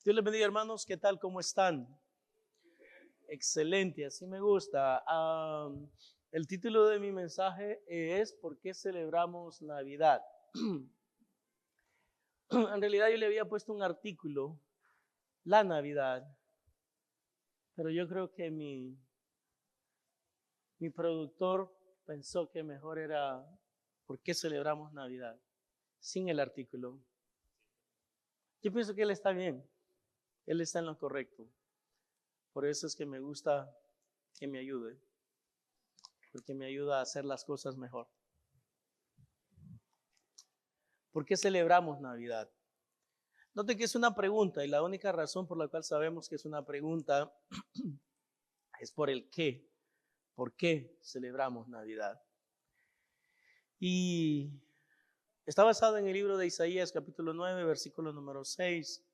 Dios les bendiga, hermanos. ¿Qué tal? ¿Cómo están? Excelente, así me gusta. El título de mi mensaje es ¿por qué celebramos Navidad? En realidad yo le había puesto un artículo, la Navidad, pero yo creo que mi productor pensó que mejor era ¿por qué celebramos Navidad? Sin el artículo. Yo pienso que él está bien, él está en lo correcto. Por eso es que me gusta que me ayude, porque me ayuda a hacer las cosas mejor. ¿Por qué celebramos Navidad? Note que es una pregunta y la única razón por la cual sabemos que es una pregunta es por el qué. ¿Por qué celebramos Navidad? Y está basado en el libro de Isaías, capítulo 9, versículo número 6.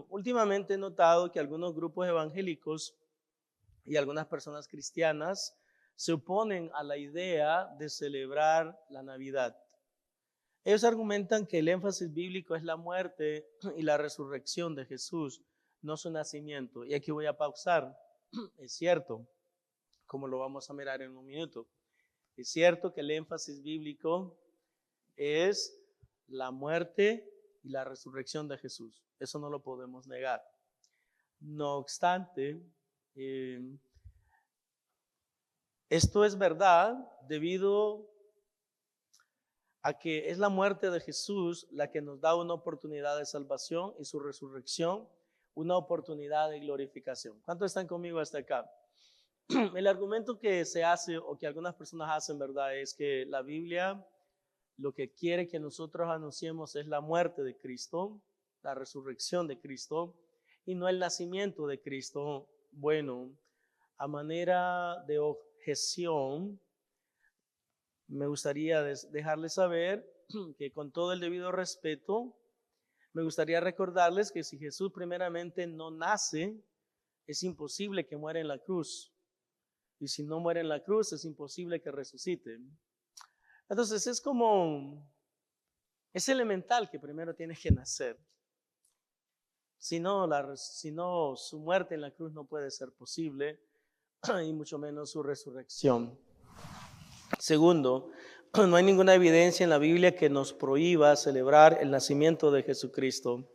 Últimamente he notado que algunos grupos evangélicos y algunas personas cristianas se oponen a la idea de celebrar la Navidad. Ellos argumentan que el énfasis bíblico es la muerte y la resurrección de Jesús, no su nacimiento. Y aquí voy a pausar. Es cierto, como lo vamos a mirar en un minuto. Es cierto que el énfasis bíblico es la muerte y la resurrección de Jesús. Eso no lo podemos negar. No obstante, esto es verdad debido a que es la muerte de Jesús la que nos da una oportunidad de salvación y su resurrección una oportunidad de glorificación. ¿Cuántos están conmigo hasta acá? El argumento que se hace o que algunas personas hacen, ¿verdad? Es que la Biblia lo que quiere que nosotros anunciemos es la muerte de Cristo, la resurrección de Cristo y no el nacimiento de Cristo. Bueno, a manera de objeción, me gustaría dejarles saber que con todo el debido respeto, me gustaría recordarles que si Jesús primeramente no nace, es imposible que muera en la cruz. Y si no muere en la cruz, es imposible que resucite. Entonces es elemental que primero tiene que nacer. Si no, su muerte en la cruz no puede ser posible, y mucho menos su resurrección. Segundo, no hay ninguna evidencia en la Biblia que nos prohíba celebrar el nacimiento de Jesucristo.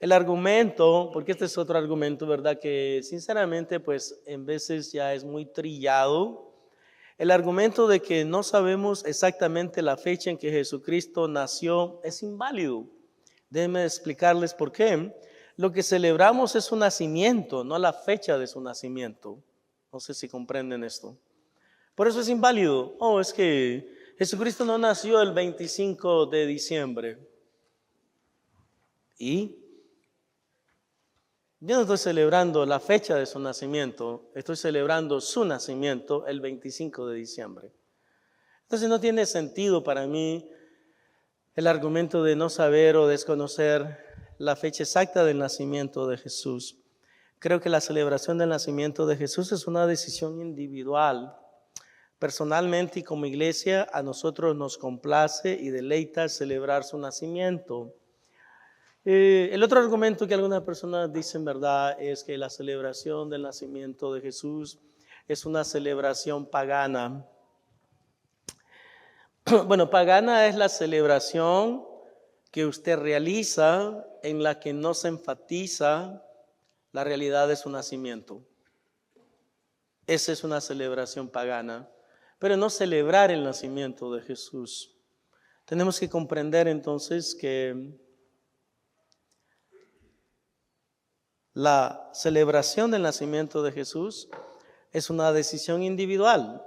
El argumento, porque este es otro argumento, ¿verdad? Que sinceramente, pues en veces ya es muy trillado. El argumento de que no sabemos exactamente la fecha en que Jesucristo nació es inválido. Déjenme explicarles por qué. Lo que celebramos es su nacimiento, no la fecha de su nacimiento. No sé si comprenden esto. Por eso es inválido. Es que Jesucristo no nació el 25 de diciembre. ¿Y? Yo no estoy celebrando la fecha de su nacimiento, estoy celebrando su nacimiento el 25 de diciembre. Entonces no tiene sentido para mí el argumento de no saber o desconocer la fecha exacta del nacimiento de Jesús. Creo que la celebración del nacimiento de Jesús es una decisión individual. Personalmente y como iglesia, a nosotros nos complace y deleita celebrar su nacimiento. El otro argumento que algunas personas dicen, ¿verdad?, es que la celebración del nacimiento de Jesús es una celebración pagana. Bueno, pagana es la celebración que usted realiza en la que no se enfatiza la realidad de su nacimiento. Esa es una celebración pagana, pero no celebrar el nacimiento de Jesús. Tenemos que comprender entonces que la celebración del nacimiento de Jesús es una decisión individual.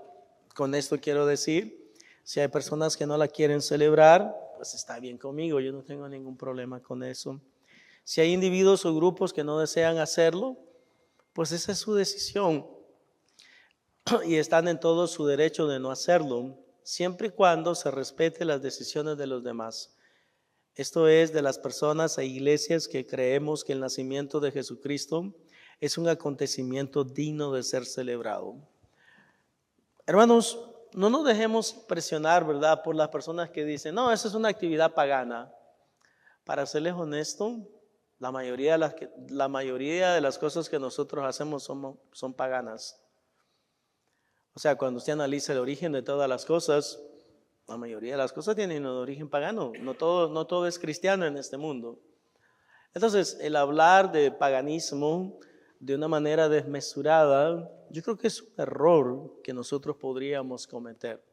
Con esto quiero decir, si hay personas que no la quieren celebrar, pues está bien conmigo, yo no tengo ningún problema con eso. Si hay individuos o grupos que no desean hacerlo, pues esa es su decisión y están en todo su derecho de no hacerlo, siempre y cuando se respete las decisiones de los demás. Esto es de las personas e iglesias que creemos que el nacimiento de Jesucristo es un acontecimiento digno de ser celebrado. Hermanos, no nos dejemos presionar, ¿verdad?, por las personas que dicen, no, eso es una actividad pagana. Para serles honesto, La mayoría de las cosas que nosotros hacemos son paganas. O sea, cuando usted analiza el origen de todas las cosas, la mayoría de las cosas tienen un origen pagano. No todo es cristiano en este mundo. Entonces, el hablar de paganismo de una manera desmesurada, yo creo que es un error que nosotros podríamos cometer.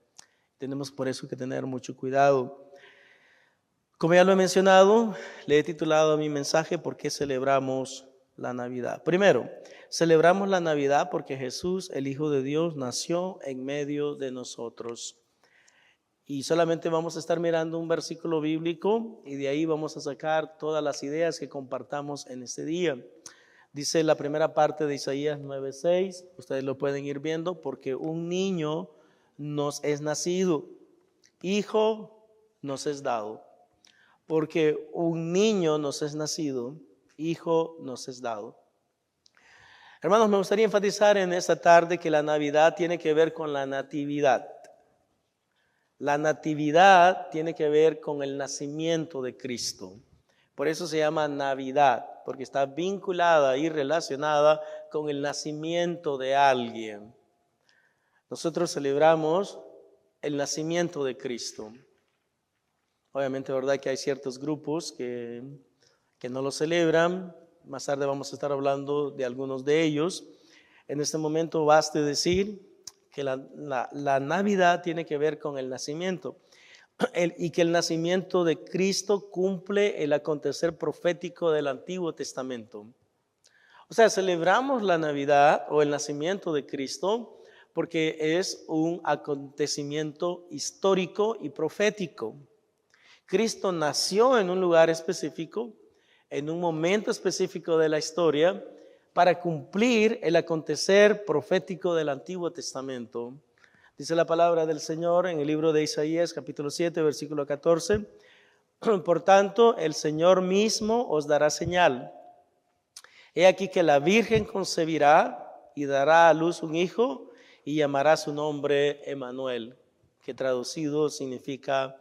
Tenemos por eso que tener mucho cuidado. Como ya lo he mencionado, le he titulado a mi mensaje ¿Por qué celebramos la Navidad? Primero, celebramos la Navidad porque Jesús, el Hijo de Dios, nació en medio de nosotros. Y solamente vamos a estar mirando un versículo bíblico y de ahí vamos a sacar todas las ideas que compartamos en este día. Dice la primera parte de Isaías 9:6, ustedes lo pueden ir viendo, porque un niño nos es nacido, hijo nos es dado. Porque un niño nos es nacido, hijo nos es dado. Hermanos, me gustaría enfatizar en esta tarde que la Navidad tiene que ver con la natividad. La natividad tiene que ver con el nacimiento de Cristo. Por eso se llama Navidad, porque está vinculada y relacionada con el nacimiento de alguien. Nosotros celebramos el nacimiento de Cristo. Obviamente, verdad que hay ciertos grupos que no lo celebran. Más tarde vamos a estar hablando de algunos de ellos. En este momento baste decir que la Navidad tiene que ver con el nacimiento y que el nacimiento de Cristo cumple el acontecer profético del Antiguo Testamento. O sea, celebramos la Navidad o el nacimiento de Cristo porque es un acontecimiento histórico y profético. Cristo nació en un lugar específico, en un momento específico de la historia, para cumplir el acontecer profético del Antiguo Testamento. Dice la palabra del Señor en el libro de Isaías, capítulo 7, versículo 14. Por tanto, el Señor mismo os dará señal. He aquí que la Virgen concebirá y dará a luz un hijo y llamará su nombre Emmanuel, que traducido significa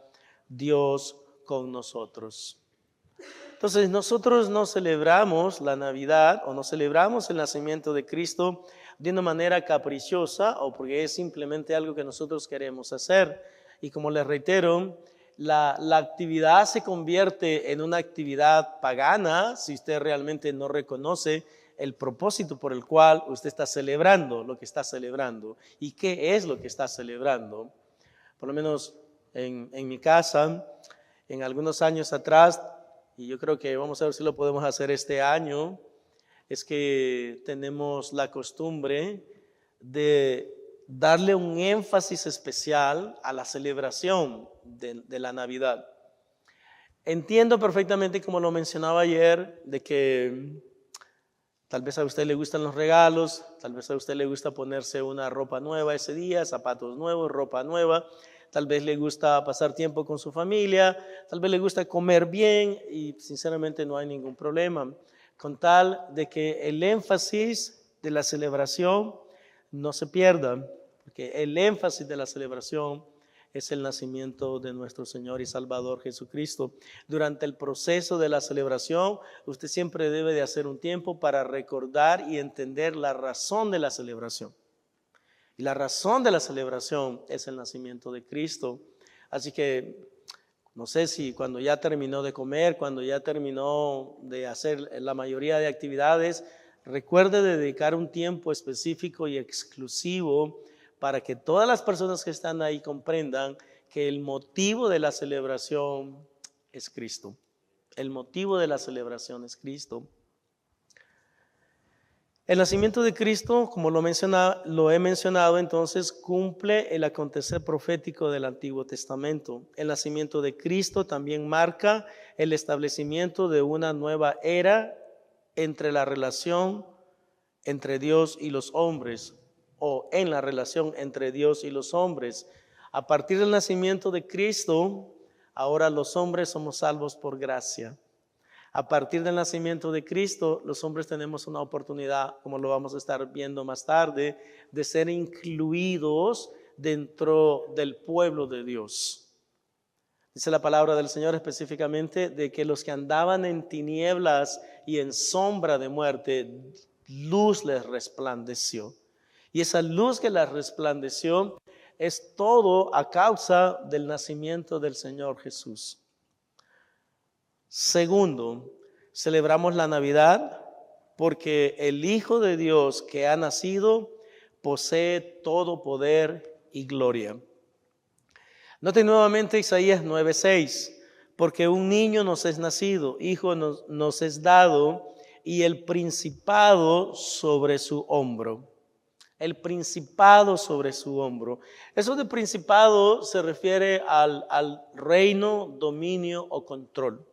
Dios con nosotros. Entonces nosotros no celebramos la Navidad o no celebramos el nacimiento de Cristo de una manera caprichosa o porque es simplemente algo que nosotros queremos hacer. Y como les reitero, la actividad se convierte en una actividad pagana si usted realmente no reconoce el propósito por el cual usted está celebrando lo que está celebrando y qué es lo que está celebrando. Por lo menos en mi casa, en algunos años atrás, y yo creo que vamos a ver si lo podemos hacer este año, es que tenemos la costumbre de darle un énfasis especial a la celebración de la Navidad. Entiendo perfectamente, como lo mencionaba ayer, de que tal vez a usted le gustan los regalos, tal vez a usted le gusta ponerse una ropa nueva ese día, zapatos nuevos, ropa nueva. Tal vez le gusta pasar tiempo con su familia, tal vez le gusta comer bien y sinceramente no hay ningún problema. Con tal de que el énfasis de la celebración no se pierda, porque el énfasis de la celebración es el nacimiento de nuestro Señor y Salvador Jesucristo. Durante el proceso de la celebración, usted siempre debe de hacer un tiempo para recordar y entender la razón de la celebración. Y la razón de la celebración es el nacimiento de Cristo. Así que no sé si cuando ya terminó de comer, cuando ya terminó de hacer la mayoría de actividades, recuerde dedicar un tiempo específico y exclusivo para que todas las personas que están ahí comprendan que el motivo de la celebración es Cristo. El motivo de la celebración es Cristo. El nacimiento de Cristo, como lo he mencionado, entonces cumple el acontecer profético del Antiguo Testamento. El nacimiento de Cristo también marca el establecimiento de una nueva era entre la relación entre Dios y los hombres, o en la relación entre Dios y los hombres. A partir del nacimiento de Cristo, ahora los hombres somos salvos por gracia. A partir del nacimiento de Cristo, los hombres tenemos una oportunidad, como lo vamos a estar viendo más tarde, de ser incluidos dentro del pueblo de Dios. Dice la palabra del Señor específicamente de que los que andaban en tinieblas y en sombra de muerte, luz les resplandeció. Y esa luz que les resplandeció es todo a causa del nacimiento del Señor Jesús. Segundo, celebramos la Navidad porque el Hijo de Dios que ha nacido posee todo poder y gloria. Noten nuevamente Isaías 9:6, porque un niño nos es nacido, hijo nos es dado, y el principado sobre su hombro. El principado sobre su hombro. Eso de principado se refiere al reino, dominio o control.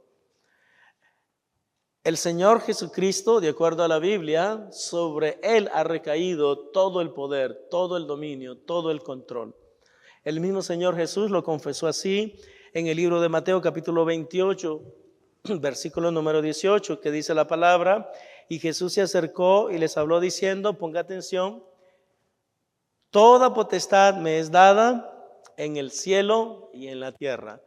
El Señor Jesucristo, de acuerdo a la Biblia, sobre Él ha recaído todo el poder, todo el dominio, todo el control. El mismo Señor Jesús lo confesó así en el libro de Mateo capítulo 28, versículo número 18, que dice la palabra: y Jesús se acercó y les habló diciendo, ponga atención, toda potestad me es dada en el cielo y en la tierra.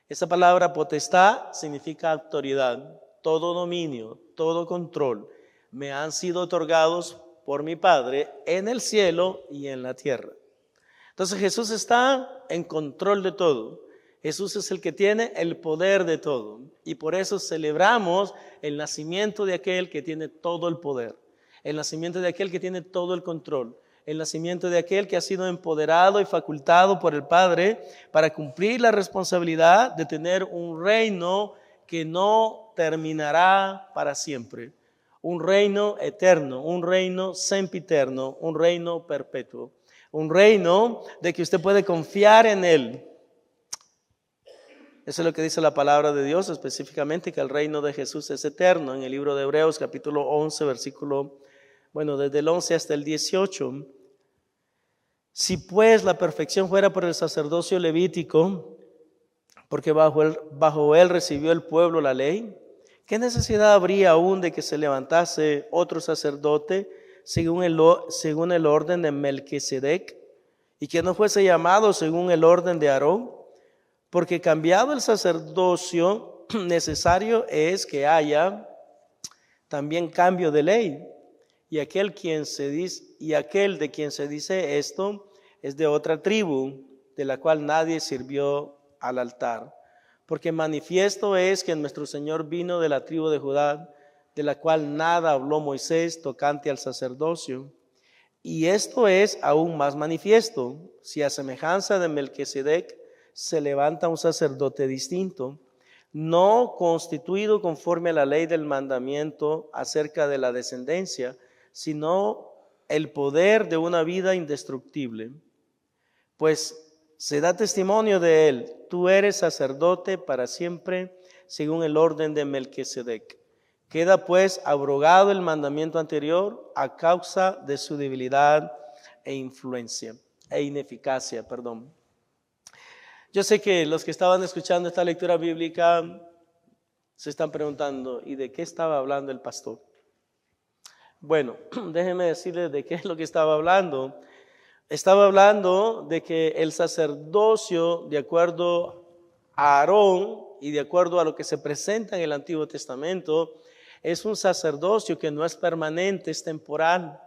Esa palabra potestad significa autoridad. Todo dominio, todo control me han sido otorgados por mi Padre en el cielo y en la tierra. Entonces Jesús está en control de todo. Jesús es el que tiene el poder de todo. Y por eso celebramos el nacimiento de aquel que tiene todo el poder. El nacimiento de aquel que tiene todo el control. El nacimiento de aquel que ha sido empoderado y facultado por el Padre para cumplir la responsabilidad de tener un reino que no terminará para siempre. Un reino eterno, un reino sempiterno, un reino perpetuo. Un reino de que usted puede confiar en Él. Eso es lo que dice la palabra de Dios, específicamente que el reino de Jesús es eterno. En el libro de Hebreos, capítulo 11, versículo, desde el 11 hasta el 18. Si pues la perfección fuera por el sacerdocio levítico, porque bajo él recibió el pueblo la ley, ¿qué necesidad habría aún de que se levantase otro sacerdote según el orden de Melquisedec, y que no fuese llamado según el orden de Aarón? Porque cambiado el sacerdocio, necesario es que haya también cambio de ley. Y aquel de quien se dice esto es de otra tribu, de la cual nadie sirvió al altar. Porque manifiesto es que nuestro Señor vino de la tribu de Judá, de la cual nada habló Moisés tocante al sacerdocio. Y esto es aún más manifiesto, si a semejanza de Melquisedec se levanta un sacerdote distinto, no constituido conforme a la ley del mandamiento acerca de la descendencia, sino el poder de una vida indestructible. Pues se da testimonio de él, tú eres sacerdote para siempre, según el orden de Melquisedec. Queda pues abrogado el mandamiento anterior a causa de su debilidad e ineficacia. Yo sé que los que estaban escuchando esta lectura bíblica se están preguntando, ¿y de qué estaba hablando el pastor? Bueno, déjenme decirles de qué es lo que estaba hablando. Estaba hablando de que el sacerdocio, de acuerdo a Aarón y de acuerdo a lo que se presenta en el Antiguo Testamento, es un sacerdocio que no es permanente, es temporal.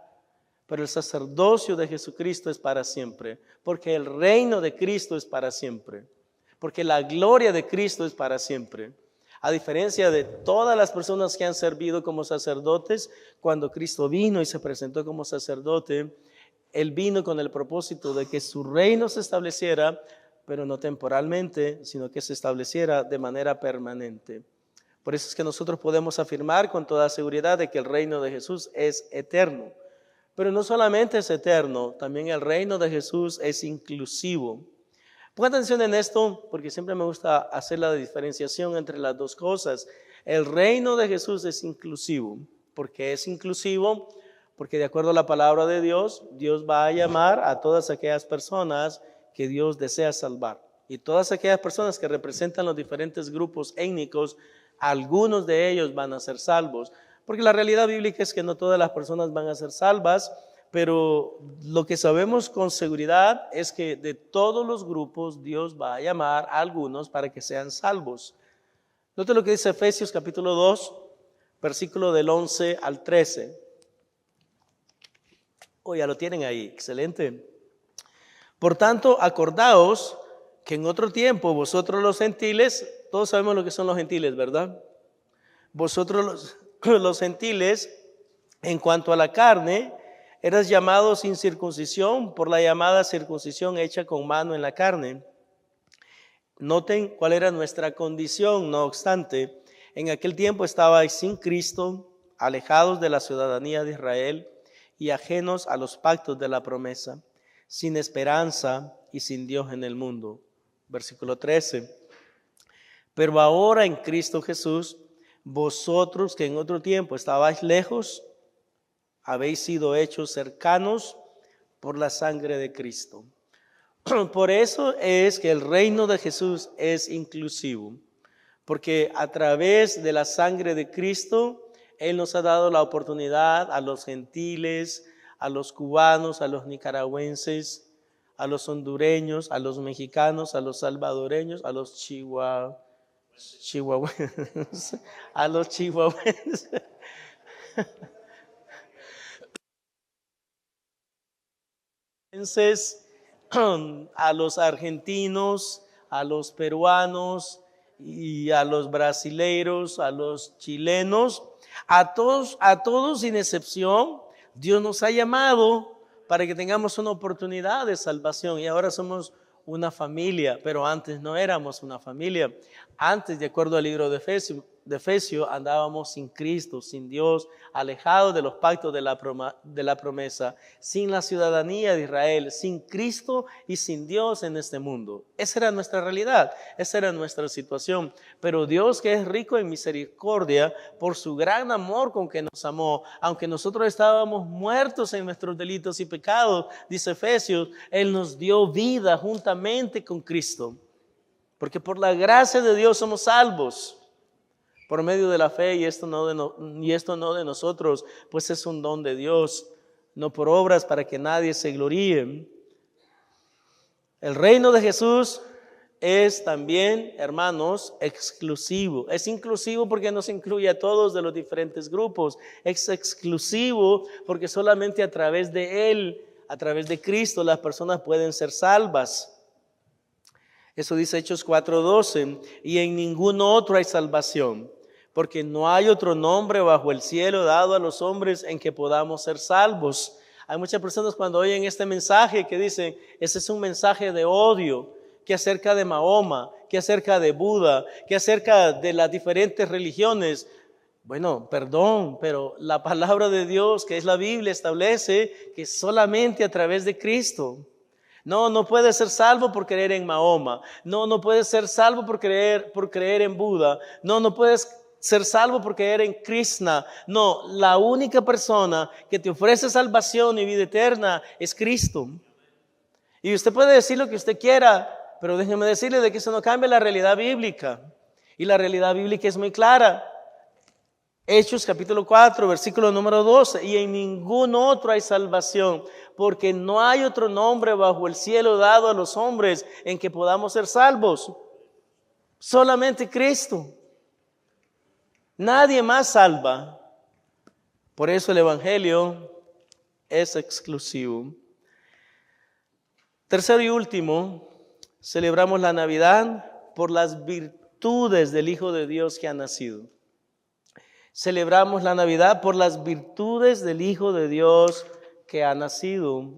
Pero el sacerdocio de Jesucristo es para siempre, porque el reino de Cristo es para siempre, porque la gloria de Cristo es para siempre. A diferencia de todas las personas que han servido como sacerdotes, cuando Cristo vino y se presentó como sacerdote, Él vino con el propósito de que su reino se estableciera, pero no temporalmente, sino que se estableciera de manera permanente. Por eso es que nosotros podemos afirmar con toda seguridad de que el reino de Jesús es eterno. Pero no solamente es eterno, también el reino de Jesús es inclusivo. Pongan atención en esto, porque siempre me gusta hacer la diferenciación entre las dos cosas. El reino de Jesús es inclusivo. ¿Por qué es inclusivo? Porque de acuerdo a la palabra de Dios, Dios va a llamar a todas aquellas personas que Dios desea salvar. Y todas aquellas personas que representan los diferentes grupos étnicos, algunos de ellos van a ser salvos. Porque la realidad bíblica es que no todas las personas van a ser salvas, pero lo que sabemos con seguridad es que de todos los grupos Dios va a llamar a algunos para que sean salvos. Note lo que dice Efesios capítulo 2, versículo del 11 al 13. Ya lo tienen ahí, excelente. Por tanto, acordaos que en otro tiempo vosotros los gentiles, todos sabemos lo que son los gentiles, ¿verdad? Vosotros los gentiles, en cuanto a la carne, eras llamados sin circuncisión por la llamada circuncisión hecha con mano en la carne. Noten cuál era nuestra condición, no obstante, en aquel tiempo estabais sin Cristo, alejados de la ciudadanía de Israel y ajenos a los pactos de la promesa, sin esperanza y sin Dios en el mundo. Versículo 13. Pero ahora en Cristo Jesús, vosotros que en otro tiempo estabais lejos, habéis sido hechos cercanos por la sangre de Cristo. Por eso es que el reino de Jesús es inclusivo, porque a través de la sangre de Cristo, Él nos ha dado la oportunidad a los gentiles, a los cubanos, a los nicaragüenses, a los hondureños, a los mexicanos, a los salvadoreños, a los chihuahuenses, a los chihuahuenses, a los argentinos, a los peruanos y a los brasileiros, a los chilenos, a todos sin excepción, Dios nos ha llamado para que tengamos una oportunidad de salvación y ahora somos una familia, pero antes no éramos una familia. Antes, de acuerdo al libro de Efesios, andábamos sin Cristo, sin Dios, alejados de los pactos de la promesa, sin la ciudadanía de Israel, sin Cristo y sin Dios en este mundo. Esa era nuestra realidad, esa era nuestra situación. Pero Dios, que es rico en misericordia, por su gran amor con que nos amó, aunque nosotros estábamos muertos en nuestros delitos y pecados, dice Efesios, Él nos dio vida juntamente con Cristo. Porque por la gracia de Dios somos salvos por medio de la fe, y esto no de nosotros, pues es un don de Dios, no por obras para que nadie se gloríe. El reino de Jesús es también, hermanos, exclusivo. Es inclusivo porque nos incluye a todos de los diferentes grupos. Es exclusivo porque solamente a través de Él, a través de Cristo, las personas pueden ser salvas. Eso dice Hechos 4:12, y en ningún otro hay salvación, porque no hay otro nombre bajo el cielo dado a los hombres en que podamos ser salvos. Hay muchas personas cuando oyen este mensaje que dicen, ese es un mensaje de odio, que acerca de Mahoma, que acerca de Buda, que acerca de las diferentes religiones. Bueno, perdón, pero la palabra de Dios, que es la Biblia, establece que solamente a través de Cristo. No puedes ser salvo por creer en Mahoma. No puedes ser salvo por creer en Buda. No puedes ser salvo por creer en Krishna. No, la única persona que te ofrece salvación y vida eterna es Cristo. Y usted puede decir lo que usted quiera, pero déjeme decirle de que eso no cambia la realidad bíblica. Y la realidad bíblica es muy clara. Hechos capítulo 4, versículo número 12, y en ningún otro hay salvación, porque no hay otro nombre bajo el cielo dado a los hombres en que podamos ser salvos. Solamente Cristo. Nadie más salva. Por eso el evangelio es exclusivo. Tercero y último, celebramos la Navidad por las virtudes del Hijo de Dios que ha nacido. Celebramos la Navidad por las virtudes del Hijo de Dios que ha nacido.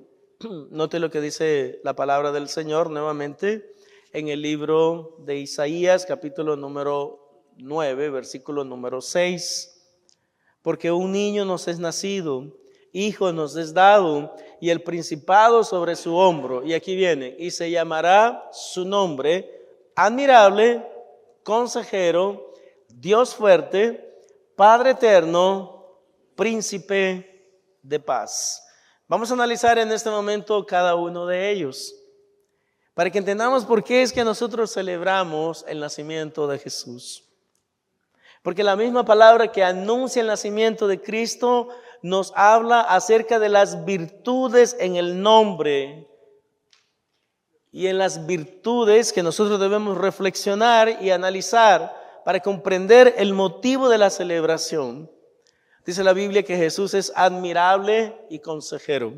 Note lo que dice la palabra del Señor nuevamente en el libro de Isaías, capítulo número 9, versículo número 6. Porque un niño nos es nacido, hijo nos es dado, y el principado sobre su hombro. Y aquí viene, y se llamará su nombre, admirable, consejero, Dios fuerte, Padre eterno, príncipe de paz. Vamos a analizar en este momento cada uno de ellos, para que entendamos por qué es que nosotros celebramos el nacimiento de Jesús. Porque la misma palabra que anuncia el nacimiento de Cristo nos habla acerca de las virtudes en el nombre y en las virtudes que nosotros debemos reflexionar y analizar para comprender el motivo de la celebración. Dice la Biblia que Jesús es admirable y consejero.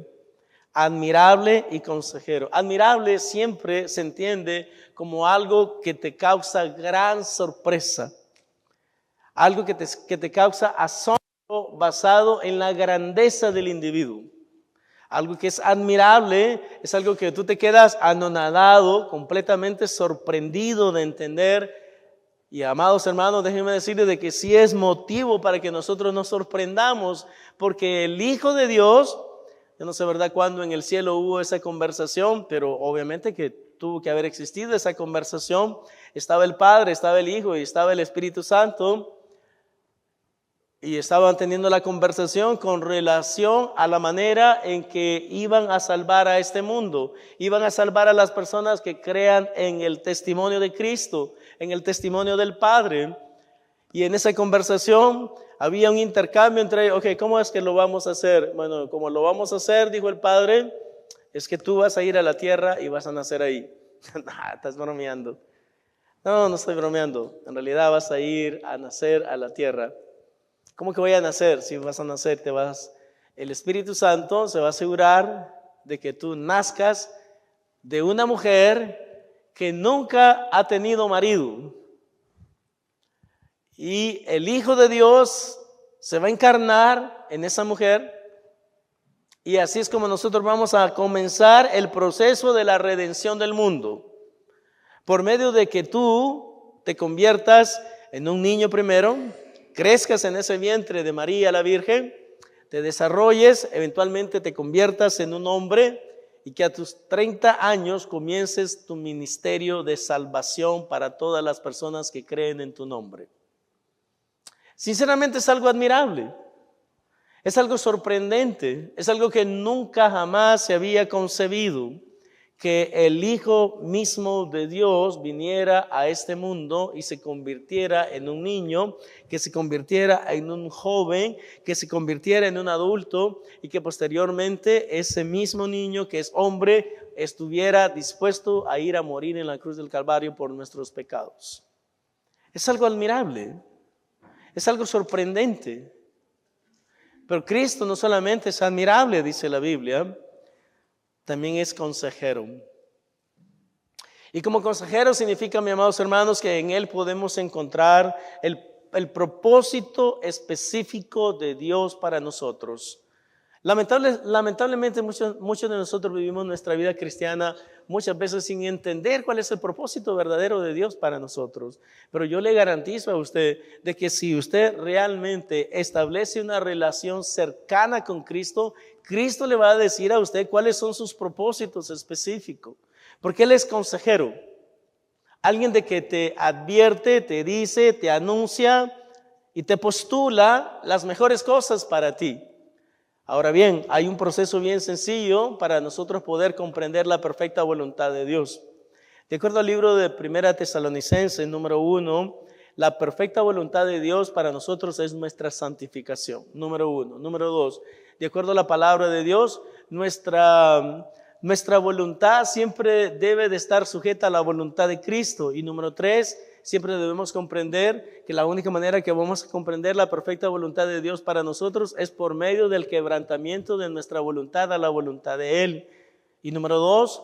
Admirable y consejero. Admirable siempre se entiende como algo que te causa gran sorpresa. Algo que te causa asombro basado en la grandeza del individuo. Algo que es admirable es algo que tú te quedas anonadado, completamente sorprendido de entender. Y amados hermanos, déjenme decirles de que sí es motivo para que nosotros nos sorprendamos, porque el Hijo de Dios, yo no sé verdad cuándo en el cielo hubo esa conversación, pero obviamente que tuvo que haber existido esa conversación. Estaba el Padre, estaba el Hijo y estaba el Espíritu Santo. Y estaban teniendo la conversación con relación a la manera en que iban a salvar a este mundo. Iban a salvar a las personas que crean en el testimonio de Cristo, en el testimonio del Padre. Y en esa conversación había un intercambio entre, ¿cómo es que lo vamos a hacer? Bueno, como lo vamos a hacer, dijo el Padre, es que tú vas a ir a la tierra y vas a nacer ahí. Estás bromeando. No estoy bromeando. En realidad vas a ir a nacer a la tierra. ¿Cómo que voy a nacer? Si vas a nacer, el Espíritu Santo se va a asegurar de que tú nazcas de una mujer que nunca ha tenido marido. Y el Hijo de Dios se va a encarnar en esa mujer. Y así es como nosotros vamos a comenzar el proceso de la redención del mundo. Por medio de que tú te conviertas en un niño primero, crezcas en ese vientre de María la Virgen, te desarrolles, eventualmente te conviertas en un hombre y que a tus 30 años comiences tu ministerio de salvación para todas las personas que creen en tu nombre. Sinceramente es algo admirable, es algo sorprendente, es algo que nunca jamás se había concebido, que el Hijo mismo de Dios viniera a este mundo y se convirtiera en un niño, que se convirtiera en un joven, que se convirtiera en un adulto y que posteriormente ese mismo niño que es hombre estuviera dispuesto a ir a morir en la cruz del Calvario por nuestros pecados. Es algo admirable, es algo sorprendente. Pero Cristo no solamente es admirable, dice la Biblia, también es consejero. Y como consejero significa, mis amados hermanos, que en Él podemos encontrar el propósito específico de Dios para nosotros. Lamentablemente muchos de nosotros vivimos nuestra vida cristiana muchas veces sin entender cuál es el propósito verdadero de Dios para nosotros. Pero yo le garantizo a usted de que si usted realmente establece una relación cercana con Cristo, Cristo le va a decir a usted cuáles son sus propósitos específicos. Porque Él es consejero. Alguien de que te advierte, te dice, te anuncia y te postula las mejores cosas para ti. Ahora bien, hay un proceso bien sencillo para nosotros poder comprender la perfecta voluntad de Dios. De acuerdo al libro de 1 Tesalonicenses, número 1, la perfecta voluntad de Dios para nosotros es nuestra santificación, número 1. Número 2, de acuerdo a la palabra de Dios, nuestra voluntad siempre debe de estar sujeta a la voluntad de Cristo. Y número 3, siempre debemos comprender que la única manera que vamos a comprender la perfecta voluntad de Dios para nosotros es por medio del quebrantamiento de nuestra voluntad a la voluntad de Él. Y número 2,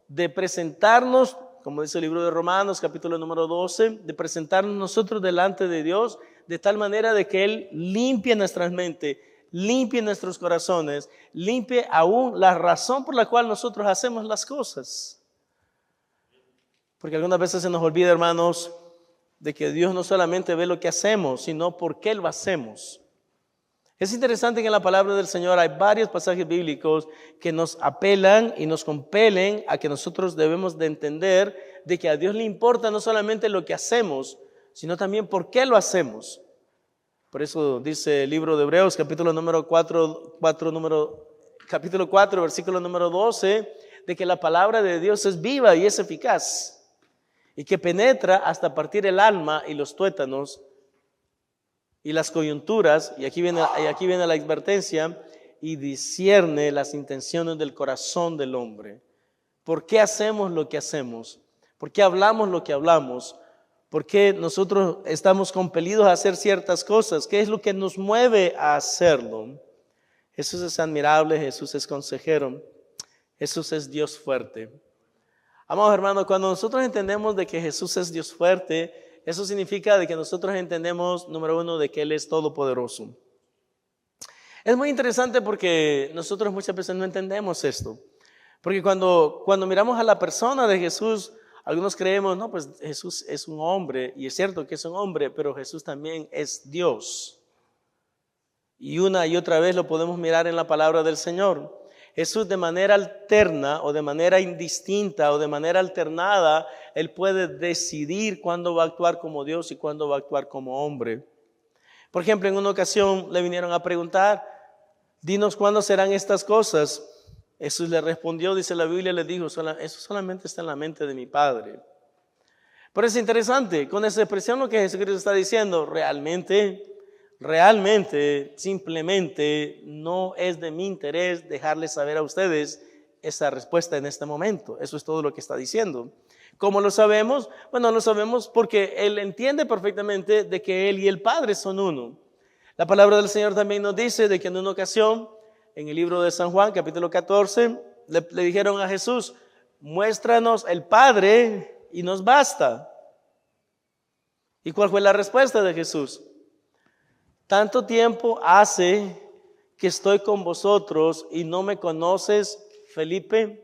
de presentarnos, como dice el libro de Romanos, capítulo número 12, de presentarnos nosotros delante de Dios de tal manera de que Él limpie nuestras mentes, limpie nuestros corazones, limpie aún la razón por la cual nosotros hacemos las cosas. Porque algunas veces se nos olvida, hermanos, de que Dios no solamente ve lo que hacemos, sino por qué lo hacemos. Es interesante que en la palabra del Señor hay varios pasajes bíblicos que nos apelan y nos compelen a que nosotros debemos de entender de que a Dios le importa no solamente lo que hacemos, sino también por qué lo hacemos. Por eso dice el libro de Hebreos, capítulo 4, versículo número 12, de que la palabra de Dios es viva y es eficaz, y que penetra hasta partir el alma y los tuétanos, y las coyunturas, y aquí viene la advertencia, y discierne las intenciones del corazón del hombre. ¿Por qué hacemos lo que hacemos? ¿Por qué hablamos lo que hablamos? ¿Por qué nosotros estamos compelidos a hacer ciertas cosas? ¿Qué es lo que nos mueve a hacerlo? Jesús es admirable, Jesús es consejero, Jesús es Dios fuerte. Amados hermanos, cuando nosotros entendemos de que Jesús es Dios fuerte, eso significa de que nosotros entendemos, número uno, de que Él es todopoderoso. Es muy interesante porque nosotros muchas veces no entendemos esto. Porque cuando miramos a la persona de Jesús, algunos creemos, no, pues Jesús es un hombre, y es cierto que es un hombre, pero Jesús también es Dios. Y una y otra vez lo podemos mirar en la palabra del Señor. Jesús de manera alterna o de manera indistinta o de manera alternada, Él puede decidir cuándo va a actuar como Dios y cuándo va a actuar como hombre. Por ejemplo, en una ocasión le vinieron a preguntar, dinos cuándo serán estas cosas. Jesús le respondió, dice la Biblia, le dijo, eso solamente está en la mente de mi Padre. Pero es interesante, con esa expresión lo que Jesucristo está diciendo, realmente, simplemente no es de mi interés dejarles saber a ustedes esa respuesta en este momento. Eso es todo lo que está diciendo. ¿Cómo lo sabemos? Bueno, lo sabemos porque Él entiende perfectamente de que Él y el Padre son uno. La palabra del Señor también nos dice de que en una ocasión, en el libro de San Juan, capítulo 14, le dijeron a Jesús, muéstranos el Padre y nos basta. ¿Y cuál fue la respuesta de Jesús? Tanto tiempo hace que estoy con vosotros y no me conoces, Felipe.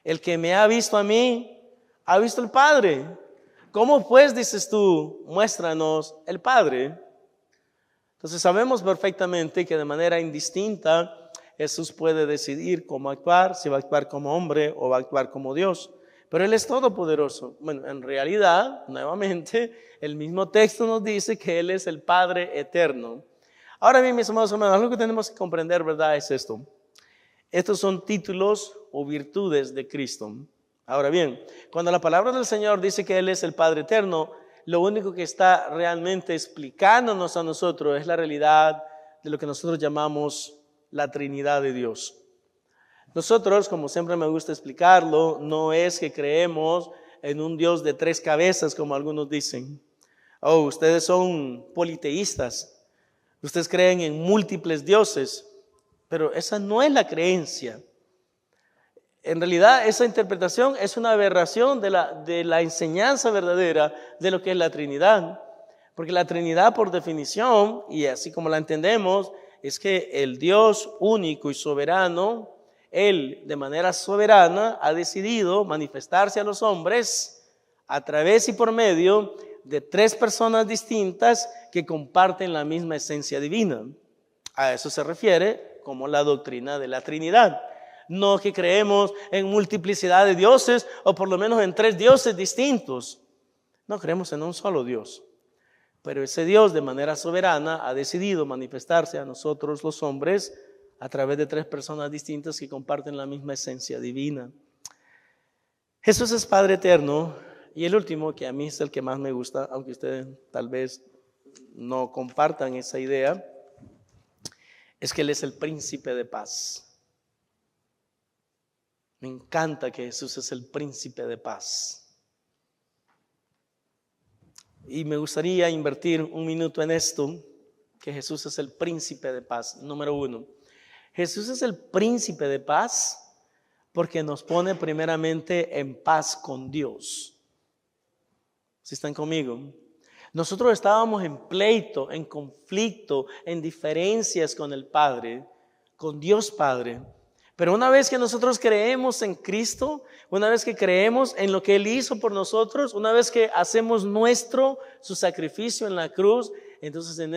El que me ha visto a mí, ha visto el Padre. ¿Cómo pues dices tú, muéstranos el Padre? Entonces sabemos perfectamente que de manera indistinta Jesús puede decidir cómo actuar, si va a actuar como hombre o va a actuar como Dios. Pero Él es todopoderoso. Bueno, en realidad, nuevamente, el mismo texto nos dice que Él es el Padre eterno. Ahora bien, mis amados hermanos, algo que tenemos que comprender, ¿verdad? Es esto. Estos son títulos o virtudes de Cristo. Ahora bien, cuando la palabra del Señor dice que Él es el Padre eterno, lo único que está realmente explicándonos a nosotros es la realidad de lo que nosotros llamamos la Trinidad de Dios. Nosotros, como siempre me gusta explicarlo, no es que creemos en un Dios de 3 cabezas, como algunos dicen. Oh, ustedes son politeístas, ustedes creen en múltiples dioses, pero esa no es la creencia. En realidad, esa interpretación es una aberración de la enseñanza verdadera de lo que es la Trinidad. Porque la Trinidad, por definición, y así como la entendemos, es que el Dios único y soberano, Él de manera soberana ha decidido manifestarse a los hombres a través y por medio de 3 personas distintas que comparten la misma esencia divina. A eso se refiere como la doctrina de la Trinidad. No que creemos en multiplicidad de dioses o por lo menos en 3 dioses distintos. No, creemos en un solo Dios. Pero ese Dios de manera soberana ha decidido manifestarse a nosotros los hombres a través de 3 personas distintas que comparten la misma esencia divina. Jesús es Padre eterno. Y el último, que a mí es el que más me gusta, aunque ustedes tal vez no compartan esa idea, es que Él es el príncipe de paz. Me encanta que Jesús es el príncipe de paz. Y me gustaría invertir un minuto en esto, que Jesús es el príncipe de paz. Número 1, Jesús es el príncipe de paz porque nos pone primeramente en paz con Dios. ¿Sí están conmigo? Nosotros estábamos en pleito, en conflicto, en diferencias con el Padre, con Dios Padre. Pero una vez que nosotros creemos en Cristo, una vez que creemos en lo que Él hizo por nosotros, una vez que hacemos nuestro su sacrificio en la cruz, entonces en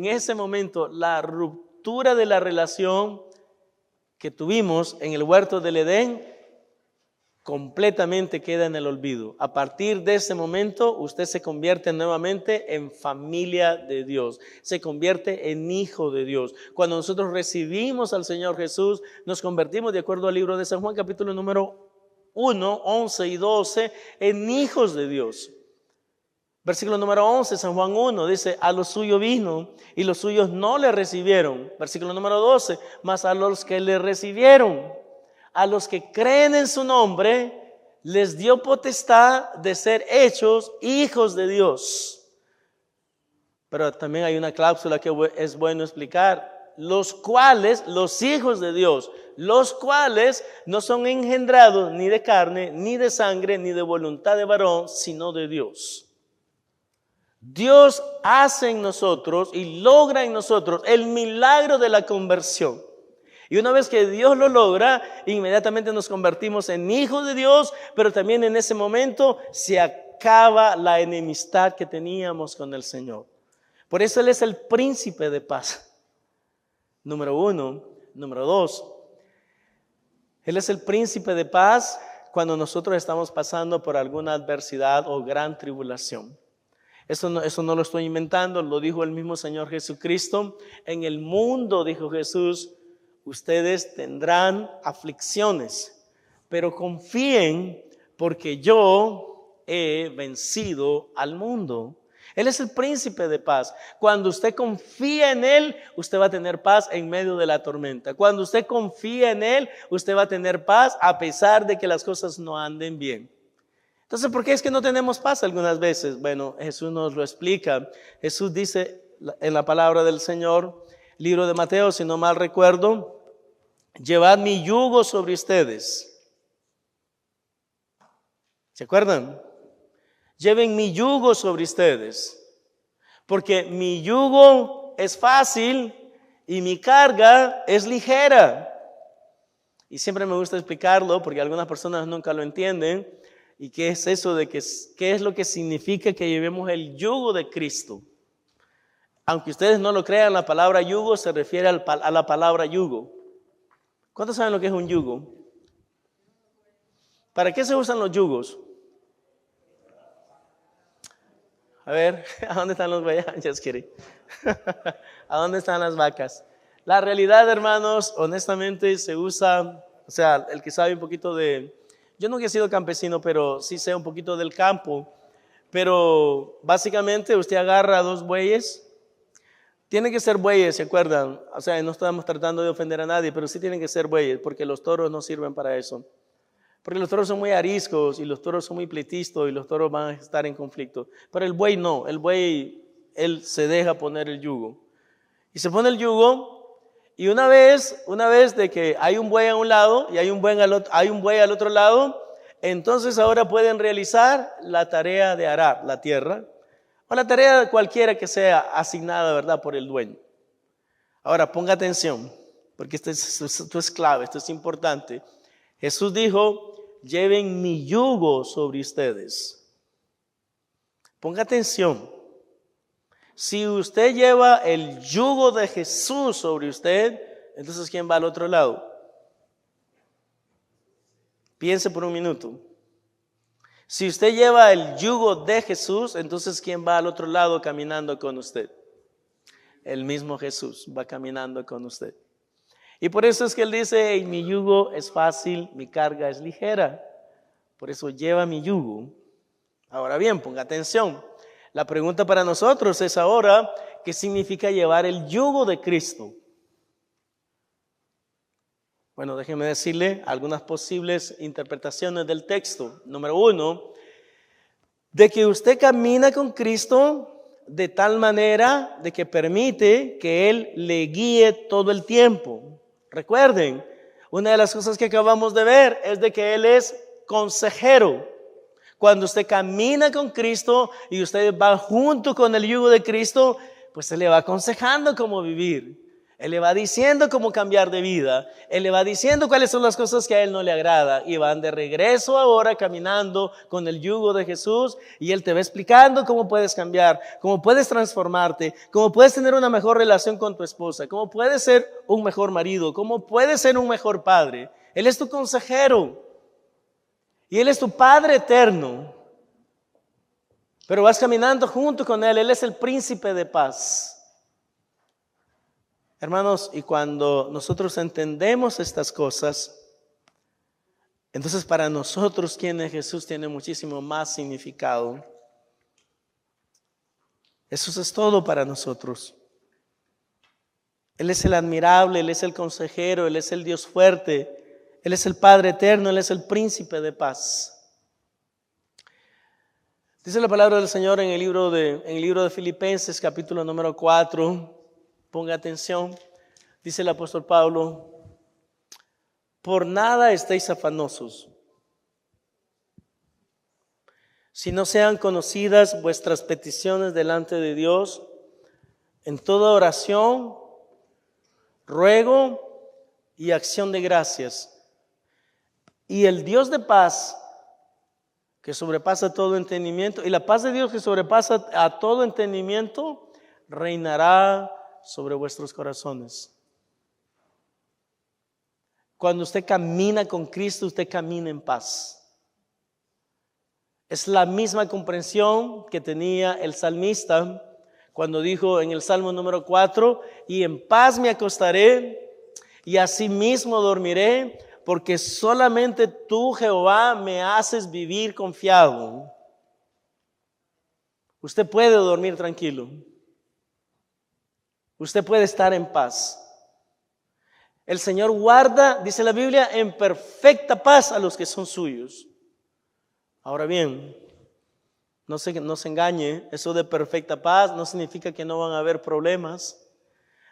ese momento la ruptura de la relación que tuvimos en el huerto del Edén completamente queda en el olvido. A partir de ese momento, usted se convierte nuevamente en familia de Dios, se convierte en hijo de Dios. Cuando nosotros recibimos al Señor Jesús, nos convertimos, de acuerdo al libro de San Juan, capítulo número 1, 11 y 12, en hijos de Dios. Versículo número 11, San Juan 1, dice, a los suyos vino y los suyos no le recibieron. Versículo número 12, mas a los que le recibieron, a los que creen en su nombre, les dio potestad de ser hechos hijos de Dios. Pero también hay una cláusula que es bueno explicar, los cuales, los hijos de Dios, los cuales no son engendrados ni de carne, ni de sangre, ni de voluntad de varón, sino de Dios. Dios hace en nosotros y logra en nosotros el milagro de la conversión. Y una vez que Dios lo logra, inmediatamente nos convertimos en hijos de Dios, pero también en ese momento se acaba la enemistad que teníamos con el Señor. Por eso Él es el príncipe de paz. Número 1. Número 2. Él es el príncipe de paz cuando nosotros estamos pasando por alguna adversidad o gran tribulación. Eso no lo estoy inventando, lo dijo el mismo Señor Jesucristo. En el mundo, dijo Jesús, ustedes tendrán aflicciones, pero confíen porque yo he vencido al mundo. Él es el príncipe de paz. Cuando usted confía en Él, usted va a tener paz en medio de la tormenta. Cuando usted confía en Él, usted va a tener paz a pesar de que las cosas no anden bien. Entonces, ¿por qué es que no tenemos paz algunas veces? Bueno, Jesús nos lo explica. Jesús dice en la palabra del Señor, libro de Mateo, si no mal recuerdo, llevad mi yugo sobre ustedes. ¿Se acuerdan? Lleven mi yugo sobre ustedes, porque mi yugo es fácil y mi carga es ligera. Y siempre me gusta explicarlo porque algunas personas nunca lo entienden. ¿Y qué es eso de qué es lo que significa que llevemos el yugo de Cristo? Aunque ustedes no lo crean, la palabra yugo se refiere a la palabra yugo. ¿Cuántos saben lo que es un yugo? ¿Para qué se usan los yugos? A ver, ¿a dónde están los vacas? ¿A dónde están las vacas? La realidad, hermanos, honestamente se usa, o sea, el que sabe un poquito de... Yo nunca he sido campesino, pero sí sé un poquito del campo. Pero básicamente usted agarra 2 bueyes. Tienen que ser bueyes, ¿se acuerdan? O sea, no estamos tratando de ofender a nadie, pero sí tienen que ser bueyes, porque los toros no sirven para eso. Porque los toros son muy ariscos y los toros son muy pleitistas y los toros van a estar en conflicto. Pero el buey no, el buey, él se deja poner el yugo. Y se pone el yugo y una vez de que hay un buey a un lado y hay un buey al otro lado, entonces ahora pueden realizar la tarea de arar la tierra o la tarea cualquiera que sea asignada, ¿verdad?, por el dueño. Ahora ponga atención, porque esto es clave, esto es importante. Jesús dijo, lleven mi yugo sobre ustedes. Ponga atención. Si usted lleva el yugo de Jesús sobre usted, entonces ¿quién va al otro lado? Piense por un minuto. Si usted lleva el yugo de Jesús, entonces ¿quién va al otro lado caminando con usted? El mismo Jesús va caminando con usted. Y por eso es que Él dice, mi yugo es fácil, mi carga es ligera. Por eso lleva mi yugo. Ahora bien, ponga atención. La pregunta para nosotros es ahora, ¿qué significa llevar el yugo de Cristo? Bueno, déjeme decirle algunas posibles interpretaciones del texto. Número 1, de que usted camina con Cristo de tal manera de que permite que Él le guíe todo el tiempo. Recuerden, una de las cosas que acabamos de ver es de que Él es consejero. Cuando usted camina con Cristo y usted va junto con el yugo de Cristo, pues Él le va aconsejando cómo vivir. Él le va diciendo cómo cambiar de vida. Él le va diciendo cuáles son las cosas que a Él no le agrada. Y van de regreso ahora caminando con el yugo de Jesús. Y Él te va explicando cómo puedes cambiar, cómo puedes transformarte, cómo puedes tener una mejor relación con tu esposa, cómo puedes ser un mejor marido, cómo puedes ser un mejor padre. Él es tu consejero. Y Él es tu Padre eterno. Pero vas caminando junto con Él. Él es el príncipe de paz. Hermanos, y cuando nosotros entendemos estas cosas, entonces para nosotros quién es Jesús tiene muchísimo más significado. Eso es todo para nosotros. Él es el admirable, Él es el consejero, Él es el Dios fuerte, Él es el Padre eterno, Él es el príncipe de paz. Dice la palabra del Señor en el libro de Filipenses, capítulo número 4. Ponga atención. Dice el apóstol Pablo: por nada estéis afanosos, si no sean conocidas vuestras peticiones delante de Dios, en toda oración, ruego y acción de gracias. Y el Dios de paz, que sobrepasa todo entendimiento, y la paz de Dios que sobrepasa a todo entendimiento, reinará sobre vuestros corazones. Cuando usted camina con Cristo, usted camina en paz. Es la misma comprensión que tenía el salmista cuando dijo en el Salmo número 4: y en paz me acostaré y asimismo dormiré, porque solamente tú, Jehová, me haces vivir confiado. Usted puede dormir tranquilo. Usted puede estar en paz. El Señor guarda, dice la Biblia, en perfecta paz a los que son suyos. Ahora bien, no se engañe, eso de perfecta paz no significa que no van a haber problemas.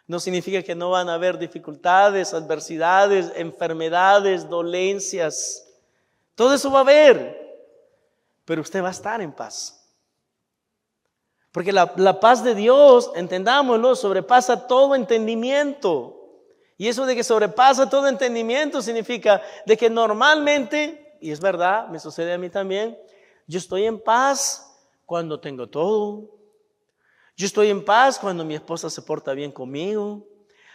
No significa que no van a haber dificultades, adversidades, enfermedades, dolencias. Todo eso va a haber, pero usted va a estar en paz. Porque la paz de Dios, entendámoslo, sobrepasa todo entendimiento. Y eso de que sobrepasa todo entendimiento significa de que normalmente, y es verdad, me sucede a mí también, yo estoy en paz cuando tengo todo. Yo estoy en paz cuando mi esposa se porta bien conmigo.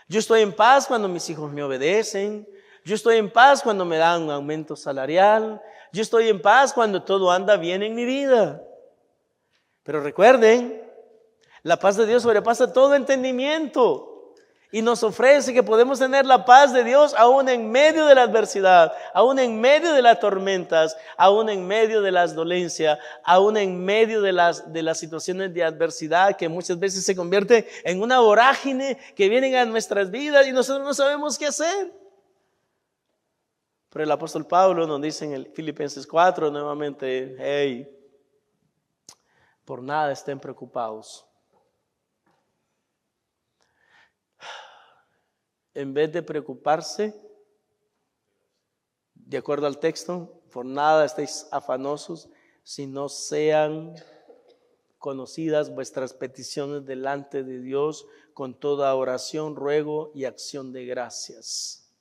Yo estoy en paz cuando mis hijos me obedecen. Yo estoy en paz cuando me dan un aumento salarial. Yo estoy en paz cuando todo anda bien en mi vida. Pero recuerden, la paz de Dios sobrepasa todo entendimiento y nos ofrece que podemos tener la paz de Dios aún en medio de la adversidad, aún en medio de las tormentas, aún en medio de las dolencias, aún en medio de las situaciones de adversidad que muchas veces se convierte en una vorágine que vienen a nuestras vidas y nosotros no sabemos qué hacer. Pero el apóstol Pablo nos dice en el Filipenses 4 nuevamente: hey, por nada estén preocupados. En vez de preocuparse, de acuerdo al texto, por nada estéis afanosos, si no sean conocidas vuestras peticiones delante de Dios con toda oración, ruego y acción de gracias.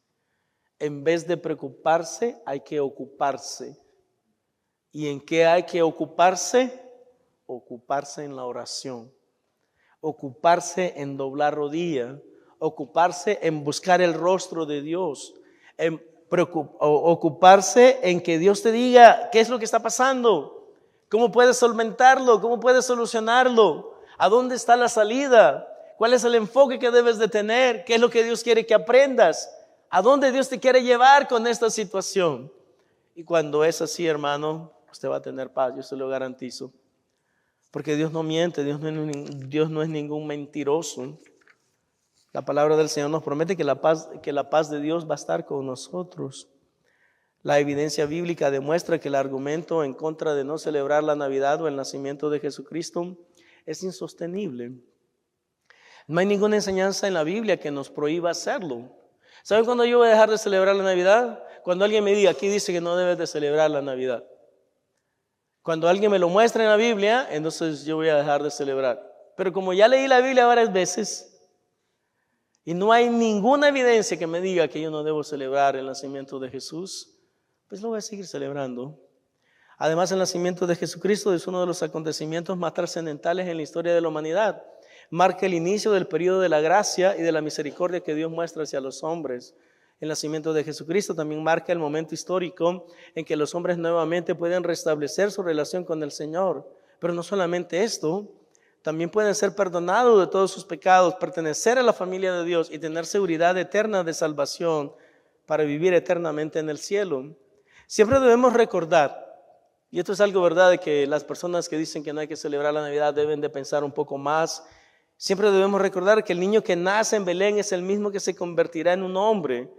En vez de preocuparse, hay que ocuparse. ¿Y en qué hay que ocuparse? Ocuparse en la oración, ocuparse en doblar rodilla, ocuparse en buscar el rostro de Dios, ocuparse en que Dios te diga qué es lo que está pasando, cómo puedes solventarlo, cómo puedes solucionarlo, a dónde está la salida, cuál es el enfoque que debes de tener, qué es lo que Dios quiere que aprendas, a dónde Dios te quiere llevar con esta situación. Y cuando es así, hermano, usted va a tener paz, yo se lo garantizo. Porque Dios no miente, Dios no es ningún mentiroso. La palabra del Señor nos promete que la paz de Dios va a estar con nosotros. La evidencia bíblica demuestra que el argumento en contra de no celebrar la Navidad o el nacimiento de Jesucristo es insostenible. No hay ninguna enseñanza en la Biblia que nos prohíba hacerlo. ¿Saben cuándo yo voy a dejar de celebrar la Navidad? Cuando alguien me diga, aquí dice que no debes de celebrar la Navidad. Cuando alguien me lo muestre en la Biblia, entonces yo voy a dejar de celebrar. Pero como ya leí la Biblia varias veces y no hay ninguna evidencia que me diga que yo no debo celebrar el nacimiento de Jesús, pues lo voy a seguir celebrando. Además, el nacimiento de Jesucristo es uno de los acontecimientos más trascendentales en la historia de la humanidad. Marca el inicio del periodo de la gracia y de la misericordia que Dios muestra hacia los hombres. El nacimiento de Jesucristo también marca el momento histórico en que los hombres nuevamente pueden restablecer su relación con el Señor. Pero no solamente esto, también pueden ser perdonados de todos sus pecados, pertenecer a la familia de Dios y tener seguridad eterna de salvación para vivir eternamente en el cielo. Siempre debemos recordar Y esto es algo, ¿verdad?, de que las personas que dicen que no hay que celebrar la Navidad deben de pensar un poco más. Siempre debemos recordar que el niño que nace en Belén es el mismo que se convertirá en un hombre,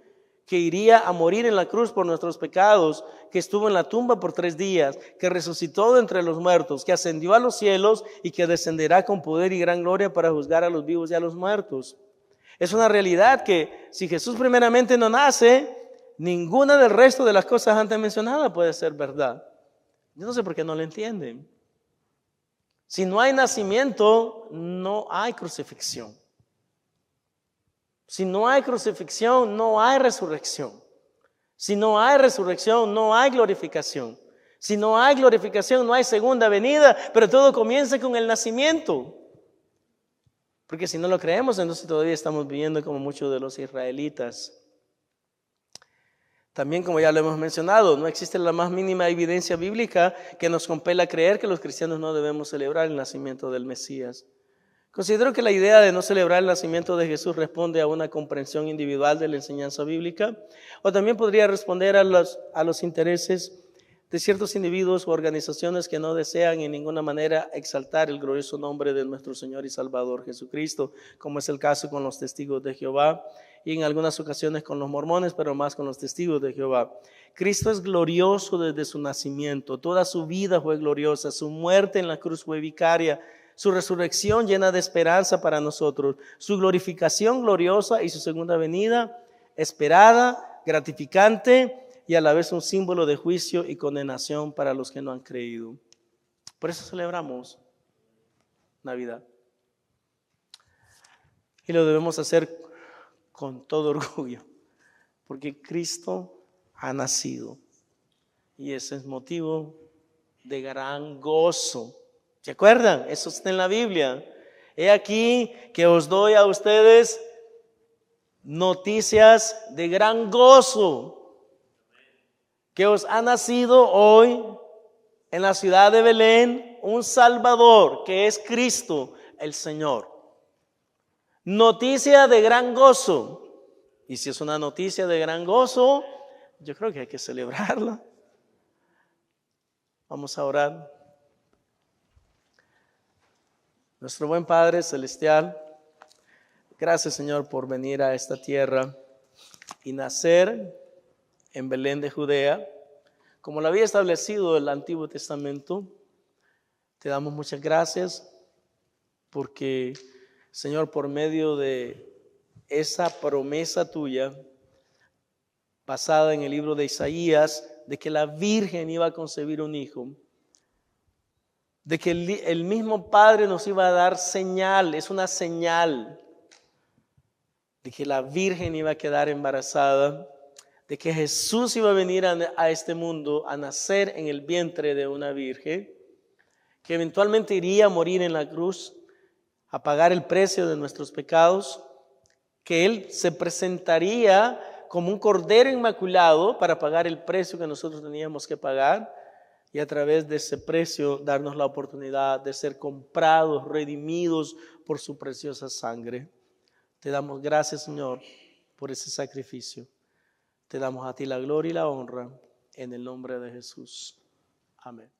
que iría a morir en la cruz por nuestros pecados, que estuvo en la tumba por 3 días, que resucitó de entre los muertos, que ascendió a los cielos y que descenderá con poder y gran gloria para juzgar a los vivos y a los muertos. Es una realidad que si Jesús primeramente no nace, ninguna del resto de las cosas antes mencionadas puede ser verdad. Yo no sé por qué no lo entienden. Si no hay nacimiento, no hay crucifixión. Si no hay crucifixión, no hay resurrección. Si no hay resurrección, no hay glorificación. Si no hay glorificación, no hay segunda venida, pero todo comienza con el nacimiento. Porque si no lo creemos, entonces todavía estamos viviendo como muchos de los israelitas. También, como ya lo hemos mencionado, no existe la más mínima evidencia bíblica que nos compela a creer que los cristianos no debemos celebrar el nacimiento del Mesías. Considero que la idea de no celebrar el nacimiento de Jesús responde a una comprensión individual de la enseñanza bíblica, o también podría responder a los intereses de ciertos individuos o organizaciones que no desean en ninguna manera exaltar el glorioso nombre de nuestro Señor y Salvador Jesucristo, como es el caso con los testigos de Jehová y en algunas ocasiones con los mormones, pero más con los testigos de Jehová. Cristo es glorioso desde su nacimiento, toda su vida fue gloriosa, su muerte en la cruz fue vicaria, su resurrección llena de esperanza para nosotros, su glorificación gloriosa y su segunda venida esperada, gratificante y a la vez un símbolo de juicio y condenación para los que no han creído. Por eso celebramos Navidad. Y lo debemos hacer con todo orgullo, porque Cristo ha nacido y ese es motivo de gran gozo. ¿Se acuerdan? Eso está en la Biblia. He aquí que os doy a ustedes noticias de gran gozo, que os ha nacido hoy en la ciudad de Belén un Salvador, que es Cristo el Señor. Noticia de gran gozo. Y si es una noticia de gran gozo, yo creo que hay que celebrarla. Vamos a orar. Nuestro buen Padre Celestial, gracias, Señor, por venir a esta tierra y nacer en Belén de Judea, como lo había establecido el Antiguo Testamento. Te damos muchas gracias porque, Señor, por medio de esa promesa tuya, basada en el libro de Isaías, de que la Virgen iba a concebir un hijo, de que el mismo Padre nos iba a dar señal, es una señal, de que la Virgen iba a quedar embarazada, de que Jesús iba a venir a este mundo a nacer en el vientre de una virgen, que eventualmente iría a morir en la cruz, a pagar el precio de nuestros pecados, que Él se presentaría como un cordero inmaculado para pagar el precio que nosotros teníamos que pagar y a través de ese precio darnos la oportunidad de ser comprados, redimidos por su preciosa sangre. Te damos gracias, Señor, por ese sacrificio. Te damos a ti la gloria y la honra en el nombre de Jesús. Amén.